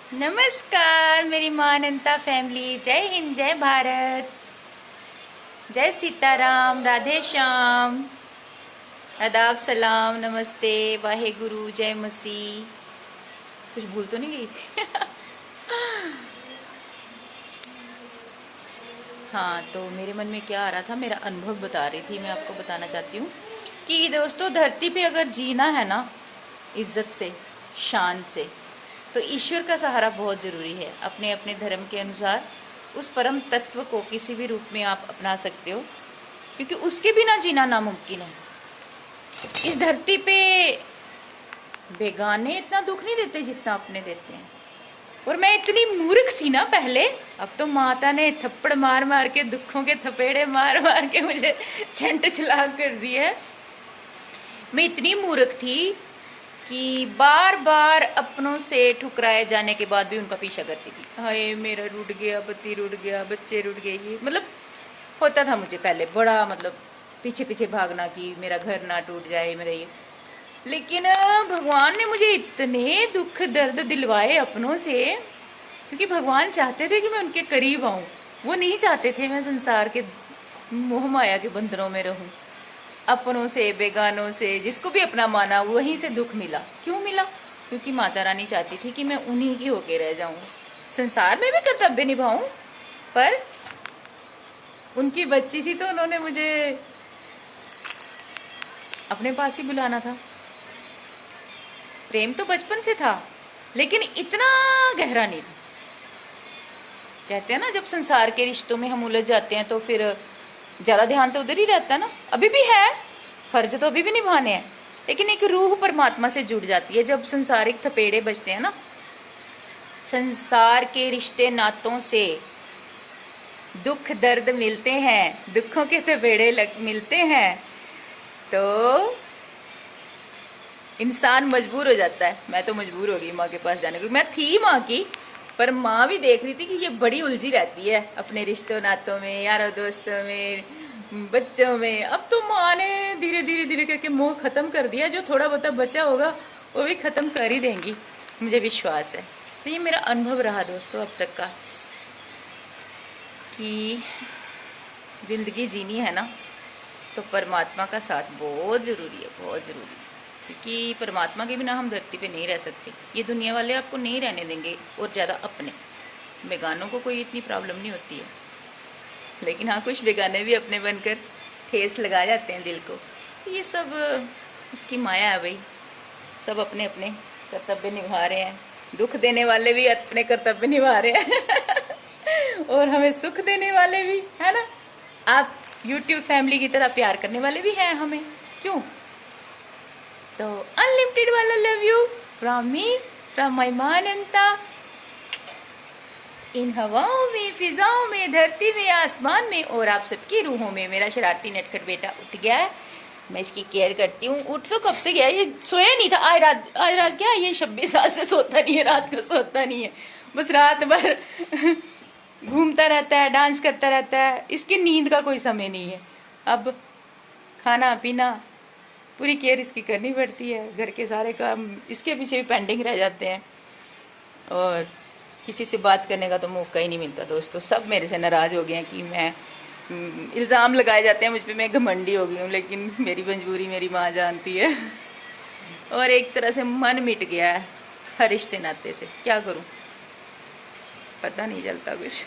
नमस्कार मेरी माँ अनंता फैमिली। जय हिंद, जय भारत, जय सीताराम, राधे श्याम, आदाब, सलाम, नमस्ते, वाहे गुरु, जय मसीह। कुछ भूल तो नहीं गई? हाँ, तो मेरे मन में क्या आ रहा था, मेरा अनुभव बता रही थी, मैं आपको बताना चाहती हूँ कि दोस्तों, धरती पे अगर जीना है ना इज्जत से, शान से, तो ईश्वर का सहारा बहुत ज़रूरी है। अपने अपने धर्म के अनुसार उस परम तत्व को किसी भी रूप में आप अपना सकते हो, क्योंकि उसके बिना जीना नामुमकिन है। इस धरती पे बेगाने इतना दुख नहीं देते जितना अपने देते हैं। और मैं इतनी मूर्ख थी ना पहले, अब तो माता ने थप्पड़ मार मार के, दुखों के थपेड़े मार मार के मुझे छंट छलाक कर दी है। मैं इतनी मूर्ख थी कि बार बार अपनों से ठुकराए जाने के बाद भी उनका पीछा करती थी। हाय मेरा रूठ गया, पति रूठ गया, बच्चे रूठ गए, ये मतलब होता था मुझे पहले बड़ा, मतलब पीछे पीछे भागना कि मेरा घर ना टूट जाए, मेरा ये। लेकिन भगवान ने मुझे इतने दुख दर्द दिलवाए अपनों से, क्योंकि भगवान चाहते थे कि मैं उनके करीब आऊं। वो नहीं चाहते थे मैं संसार के मोह माया के बंधनों में रहूं। अपनों से, बेगानों से, जिसको भी अपना माना, वहीं से दुख मिला। क्यों मिला? क्योंकि माता रानी चाहती थी कि मैं उन्हीं की होके रह जाऊं, संसार में भी कर्तव्य निभाऊं। पर उनकी बच्ची थी तो उन्होंने मुझे अपने पास ही बुलाना था। प्रेम तो बचपन से था, लेकिन इतना गहरा नहीं था। कहते हैं ना, जब संसार के रिश्तों में हम उलझ जाते हैं तो फिर ज़्यादा ध्यान तो उधर ही रहता है ना। अभी भी है, फर्ज तो अभी भी निभाने हैं, लेकिन एक रूह परमात्मा से जुड़ जाती है जब संसारिक थपेड़े बजते हैं ना। संसार के रिश्ते नातों से दुख दर्द मिलते हैं, दुखों के थपेड़े मिलते हैं, तो इंसान मजबूर हो जाता है। मैं तो मजबूर हो गई माँ के पास जाने को। मैं थी माँ की, पर माँ भी देख रही थी कि ये बड़ी उलझी रहती है अपने रिश्तों नातों में, यारों दोस्तों में, बच्चों में। अब तो माँ ने धीरे धीरे धीरे करके मोह खत्म कर दिया। जो थोड़ा बहुत बचा होगा वो भी खत्म कर ही देंगी, मुझे विश्वास है। तो ये मेरा अनुभव रहा दोस्तों अब तक का, कि जिंदगी जीनी है ना तो परमात्मा का साथ बहुत ज़रूरी है, बहुत ज़रूरी है। क्योंकि परमात्मा के बिना हम धरती पे नहीं रह सकते। ये दुनिया वाले आपको नहीं रहने देंगे, और ज़्यादा अपने। बेगानों को कोई इतनी प्रॉब्लम नहीं होती है, लेकिन हाँ, कुछ बेगाने भी अपने बनकर ठेस लगा जाते हैं दिल को। तो ये सब उसकी माया है भाई। सब अपने अपने कर्तव्य निभा रहे हैं। दुख देने वाले भी अपने कर्तव्य निभा रहे हैं और हमें सुख देने वाले भी, है ना। आप यूट्यूब फैमिली की तरह प्यार करने वाले भी हैं हमें, क्यों? तो अनलिमिटेड वाला love you from me, from my माँ अनंता। इन हवाओं में, फिजाओं में, धरती में, आसमान में, और आप सबकी रूहों में मेरा शरारती नटखट बेटा उठ गया है। मैं इसकी केयर करती हूँ। उठ तो कब से गया, ये सोया नहीं था। आज रात क्या, ये 26 साल से सोता नहीं है, रात को सोता नहीं है, बस रात भर घूमता रहता है, डांस करता रहता है। इसकी नींद का कोई समय नहीं है। अब खाना पीना, पूरी केयर इसकी करनी पड़ती है। घर के सारे काम इसके पीछे भी पेंडिंग रह जाते हैं, और किसी से बात करने का तो मौका ही नहीं मिलता दोस्तों। सब मेरे से नाराज़ हो गए हैं कि मैं, इल्ज़ाम लगाए जाते हैं मुझ पे, मैं घमंडी हो गई हूँ। लेकिन मेरी मजबूरी मेरी माँ जानती है, और एक तरह से मन मिट गया है हर रिश्ते नाते से। क्या करूँ, पता नहीं चलता कुछ